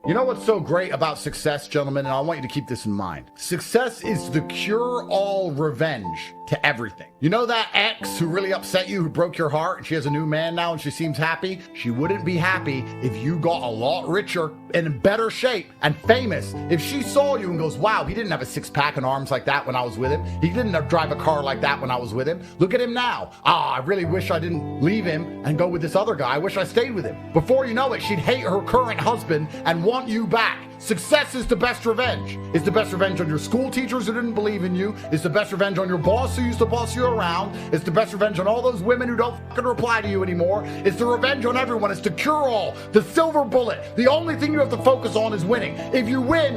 You know what's so great about success, gentlemen, and I want you to keep this in mind. Success is the cure-all revenge to everything. You know that ex who really upset you, who broke your heart, and she has a new man now and she seems happy? She wouldn't be happy if you got a lot richer and in better shape and famous. If she saw you and goes, wow, he didn't have a six-pack and arms like that when I was with him. He didn't drive a car like that when I was with him. Look at him now. I really wish I didn't leave him and go with this other guy. I wish I stayed with him. Before you know it, she'd hate her current husband and want you back. Success is the best revenge. It's the best revenge on your school teachers who didn't believe in you. It's the best revenge on your boss who used to boss you around. It's the best revenge on all those women who don't fucking reply to you anymore. It's the revenge on everyone. It's the cure-all, the silver bullet. The only thing you have to focus on is winning. If you win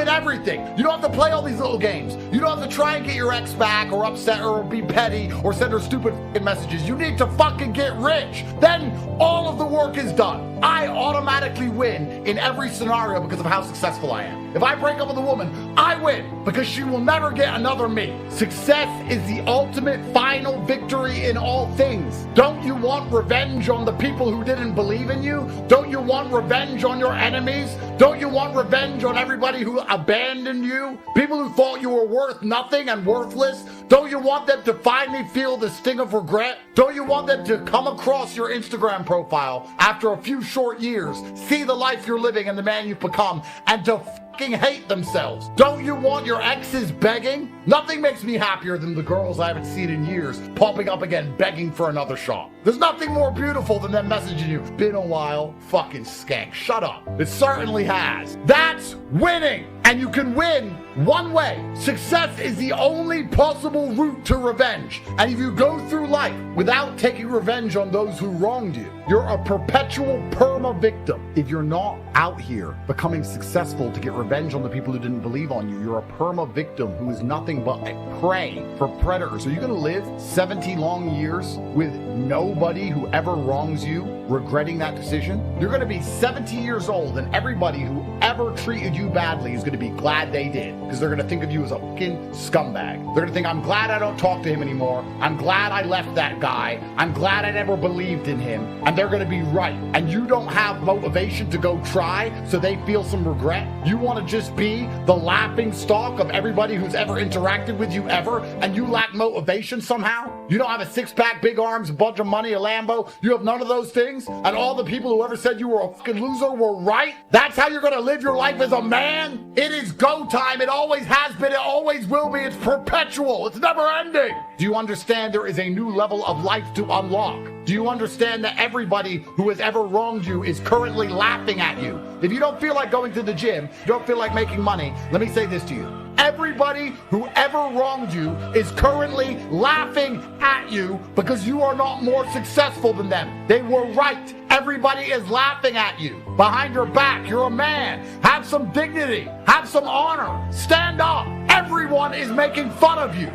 everything. You don't have to play all these little games. You don't have to try and get your ex back or upset her or be petty or send her stupid fucking messages. You need to fucking get rich. Then all of the work is done. I automatically win in every scenario because of how successful I am. If I break up with a woman, I win because she will never get another me. Success is the ultimate final victory in all things. Don't you want revenge on the people who didn't believe in you? Don't you want revenge on your enemies? Don't you want revenge on everybody who abandoned you? People who thought you were worth nothing and worthless? Don't you want them to finally feel the sting of regret? Don't you want them to come across your Instagram profile after a few short years, see the life you're living and the man you've become, and to fucking hate themselves? Don't you want your exes begging? Nothing makes me happier than the girls I haven't seen in years popping up again begging for another shot. There's nothing more beautiful than them messaging you, been a while, fucking skank, shut up. It certainly has. That's winning. And you can win one way. Success is the only possible route to revenge. And if you go through life without taking revenge on those who wronged you, you're a perpetual perma-victim. If you're not out here becoming successful to get revenge on the people who didn't believe on you, you're a perma-victim who is nothing but a prey for predators. Are you going to live 70 long years with nobody who ever wrongs you regretting that decision? You're going to be 70 years old and everybody who ever treated you badly is going to be glad they did, because they're going to think of you as a fucking scumbag. They're going to think, I'm glad I don't talk to him anymore. I'm glad I left that guy. I'm glad I never believed in him. And they're going to be right. And you don't have motivation to go try, so they feel some regret. You want to just be the laughing stock of everybody who's ever interacted with you ever, and you lack motivation somehow? You don't have a six-pack, big arms, a bunch of money, a Lambo. You have none of those things, and all the people who ever said you were a fucking loser were right? That's how you're going to live your life as a man? It is go time. It always has been. It always will be. It's perpetual. It's never ending. Do you understand there is a new level of life to unlock? Do you understand that everybody who has ever wronged you is currently laughing at you? If you don't feel like going to the gym, you don't feel like making money, let me say this to you. Everybody who ever wronged you is currently laughing at you because you are not more successful than them. They were right. Everybody is laughing at you. Behind your back, you're a man. Have some dignity. Have some honor. Stand up. Everyone is making fun of you.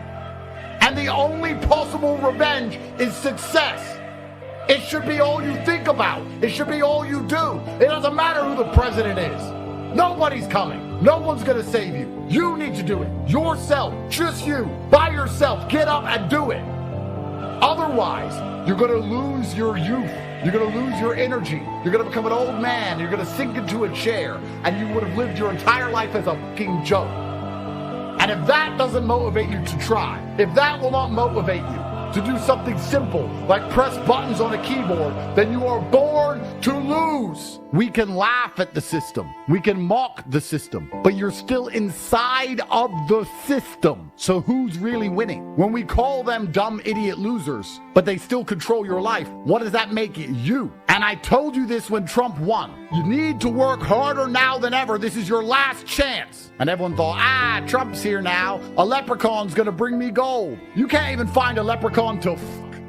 And the only possible revenge is success. It should be all you think about. It should be all you do. It doesn't matter who the president is. Nobody's coming. No one's going to save you. You need to do it. Yourself. Just you. By yourself. Get up and do it. Otherwise, you're going to lose your youth. You're going to lose your energy. You're going to become an old man. You're going to sink into a chair. And you would have lived your entire life as a fucking joke. And if that doesn't motivate you to try, if that will not motivate you to do something simple like press buttons on a keyboard, then you are born to lose. We can laugh at the system. We can mock the system, but you're still inside of the system. So who's really winning? When we call them dumb idiot losers, but they still control your life, what does that make it? You. And I told you this when Trump won. You need to work harder now than ever. This is your last chance. And everyone thought, Trump's here now. A leprechaun's gonna bring me gold. You can't even find a leprechaun to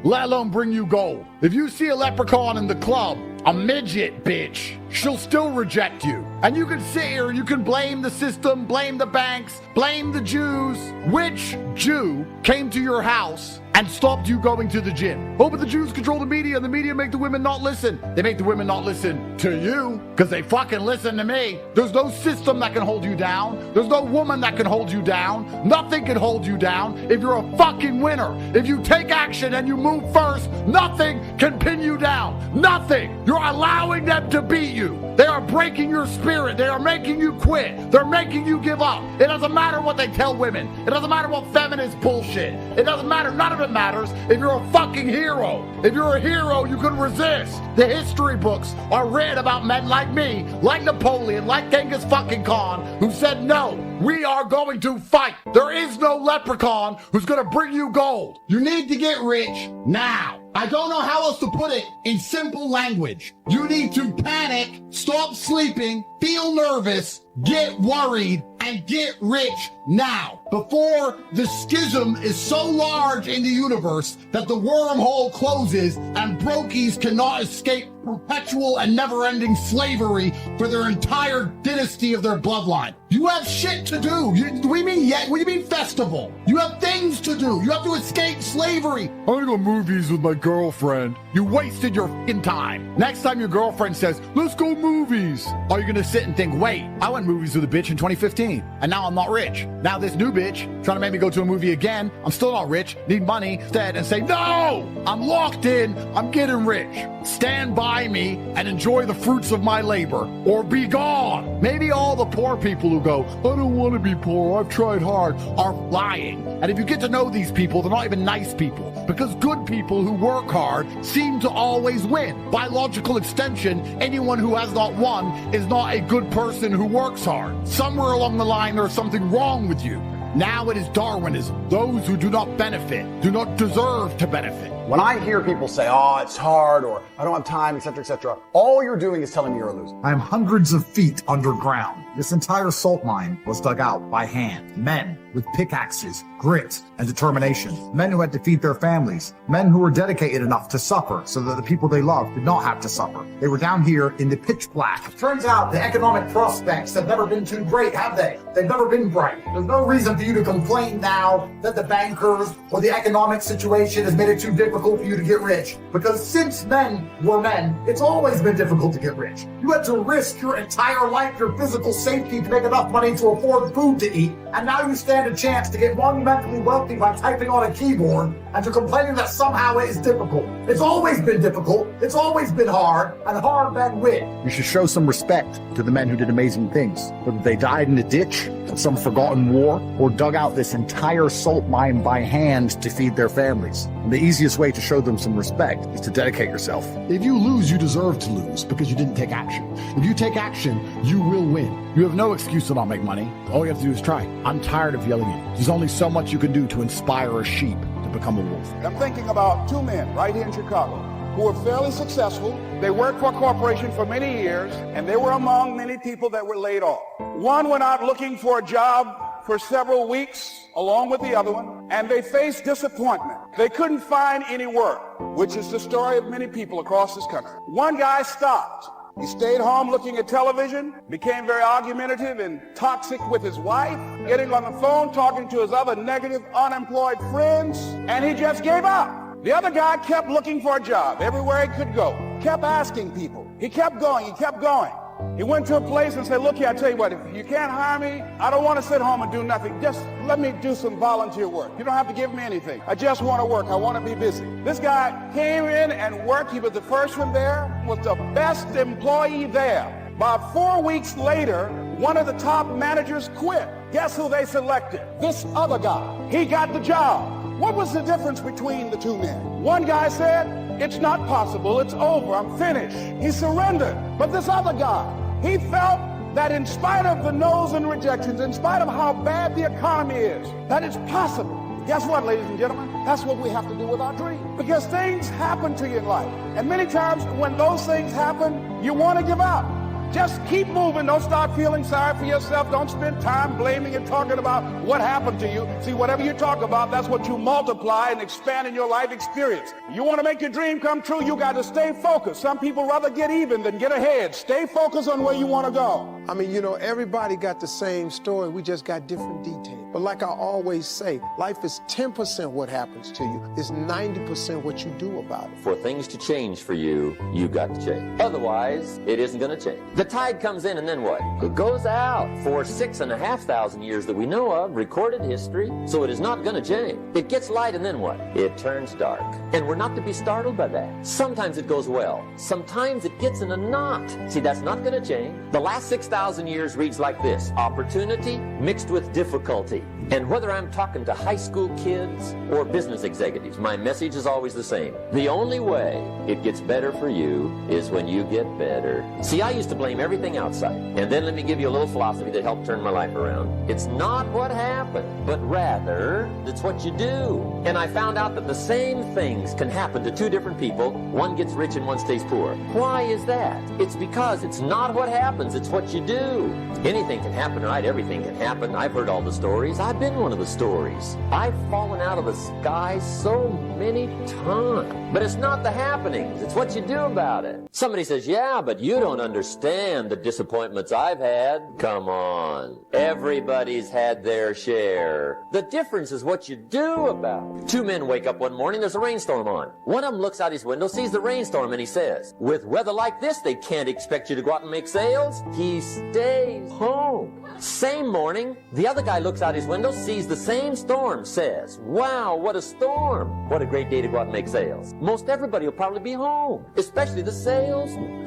let alone bring you gold. If you see a leprechaun in the club, a midget bitch, she'll still reject you. And you can sit here and you can blame the system, blame the banks, blame the Jews. Which Jew came to your house and stopped you going to the gym? Oh, but the Jews control the media and the media make the women not listen. They make the women not listen to you because they fucking listen to me. There's no system that can hold you down. There's no woman that can hold you down. Nothing can hold you down if you're a fucking winner. If you take action and you move first, nothing can pin you down. Nothing. You're allowing them to beat you. They are breaking your spirit. They are making you quit. They're making you give up. It doesn't matter what they tell women. It doesn't matter what feminist bullshit. It doesn't matter. None of it matters if you're a fucking hero. If you're a hero, you can resist. The history books are written about men like me, like Napoleon, like Genghis fucking Khan, who said, no, we are going to fight. There is no leprechaun who's going to bring you gold. You need to get rich now. I don't know how else to put it in simple language. You need to panic, stop sleeping, feel nervous, get worried, and get rich now, before the schism is so large in the universe that the wormhole closes and brokies cannot escape perpetual and never-ending slavery for their entire dynasty of their bloodline. You have shit to do. What do you mean festival? You have things to do. You have to escape slavery. I'm gonna go movies with my girlfriend. You wasted your fucking time. Next time your girlfriend says, let's go movies, are you gonna sit and think, wait, I went movies with a bitch in 2015 and now I'm not rich. Now this new bitch trying to make me go to a movie again. I'm still not rich, need money instead, and say, no, I'm locked in, I'm getting rich. Stand by me and enjoy the fruits of my labor, or be gone. Maybe all the poor people who go, I don't want to be poor, I've tried hard, are lying. And if you get to know these people, they're not even nice people, because good people who work hard seem to always win. By logical extension, anyone who has not won is not a good person who works hard. Somewhere along the line, there's something wrong with you. Now it is Darwinism. Those who do not benefit do not deserve to benefit. When I hear people say, oh, it's hard, or I don't have time, etc., all you're doing is telling me you're a loser. I am hundreds of feet underground. This entire salt mine was dug out by hand. Men with pickaxes, grit, and determination. Men who had to feed their families. Men who were dedicated enough to suffer so that the people they loved did not have to suffer. They were down here in the pitch black. Turns out the economic prospects have never been too great, have they? They've never been bright. There's no reason for you to complain now that the bankers or the economic situation has made it too difficult for you to get rich. Because since men were men, it's always been difficult to get rich. You had to risk your entire life, your physical safety, to make enough money to afford food to eat. And now you stand a chance to get monumentally wealthy by typing on a keyboard, and you're complaining that somehow it is difficult. It's always been difficult. It's always been hard, and hard men win. You should show some respect to the men who did amazing things, whether they died in a ditch, in some forgotten war, or dug out this entire salt mine by hand to feed their families. And the easiest way to show them some respect is to dedicate yourself. If you lose, you deserve to lose because you didn't take action. If you take action, you will win. You have no excuse to not make money. All you have to do is try. I'm tired of yelling at you. There's only so much you can do to inspire a sheep to become a wolf. I'm thinking about two men right here in Chicago who were fairly successful. They worked for a corporation for many years, and they were among many people that were laid off. One went out looking for a job for several weeks, along with the other one, and they faced disappointment. They couldn't find any work, which is the story of many people across this country. One guy stopped. He stayed home looking at television, became very argumentative and toxic with his wife, getting on the phone, talking to his other negative, unemployed friends, and he just gave up. The other guy kept looking for a job everywhere he could go, kept asking people. He kept going, he kept going. He went to a place and said, look here, I tell you what, if you can't hire me, I don't want to sit home and do nothing. Just let me do some volunteer work. You don't have to give me anything. I just want to work. I want to be busy. This guy came in and worked. He was the first one there, was the best employee there. About 4 weeks later, one of the top managers quit. Guess who they selected? This other guy. He got the job. What was the difference between the two men? One guy said, it's not possible, it's over, I'm finished. He surrendered. But this other guy, he felt that in spite of the no's and rejections, in spite of how bad the economy is, that it's possible. Guess what, ladies and gentlemen? That's what we have to do with our dream. Because things happen to you in life. And many times when those things happen, you want to give up. Just keep moving. Don't start feeling sorry for yourself. Don't spend time blaming and talking about what happened to you. See, whatever you talk about, that's what you multiply and expand in your life experience. You want to make your dream come true, you got to stay focused. Some people rather get even than get ahead. Stay focused on where you want to go. I mean, everybody got the same story. We just got different details. But like I always say, life is 10% what happens to you. It's 90% what you do about it. For things to change for you, you got to change. Otherwise, it isn't going to change. The tide comes in and then what? It goes out for 6,500 years that we know of, recorded history, so it is not going to change. It gets light and then what? It turns dark. And we're not to be startled by that. Sometimes it goes well. Sometimes it gets in a knot. See, that's not going to change. The last 6,000 years reads like this: opportunity mixed with difficulty. And whether I'm talking to high school kids or business executives, my message is always the same. The only way it gets better for you is when you get better. See, I used to blame everything outside. And then let me give you a little philosophy that helped turn my life around. It's not what happened, but rather it's what you do. And I found out that the same things can happen to two different people. One gets rich and one stays poor. Why is that? It's because it's not what happens, it's what you do. Anything can happen, right? Everything can happen. I've heard all the stories. I've been one of the stories. I've fallen out of the sky so many times. But it's not the happenings, it's what you do about it. Somebody says, yeah, but you don't understand the disappointments I've had. Come on. Everybody's had their share. The difference is what you do about it. Two men wake up one morning, there's a rainstorm on. One of them looks out his window, sees the rainstorm, and he says, with weather like this, they can't expect you to go out and make sales. He stays home. Same morning, the other guy looks out his window, sees the same storm, says, wow, what a storm. What a great day to go out and make sales. Most everybody will probably be home, especially the salesman.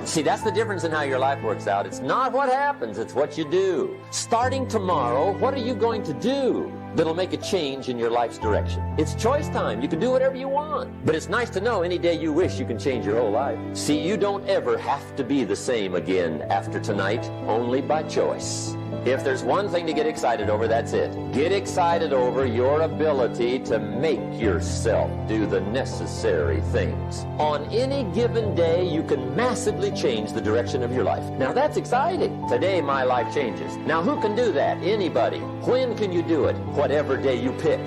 See, that's the difference in how your life works out. It's not what happens, it's what you do. Starting tomorrow, what are you going to do that'll make a change in your life's direction? It's choice time. You can do whatever you want. But it's nice to know any day you wish you can change your whole life. See, you don't ever have to be the same again after tonight, only by choice. If there's one thing to get excited over, that's it. Get excited over your ability to make yourself do the necessary things. On any given day, you can massively change the direction of your life. Now that's exciting. Today, my life changes. Now who can do that? Anybody. When can you do it? Whatever day you pick.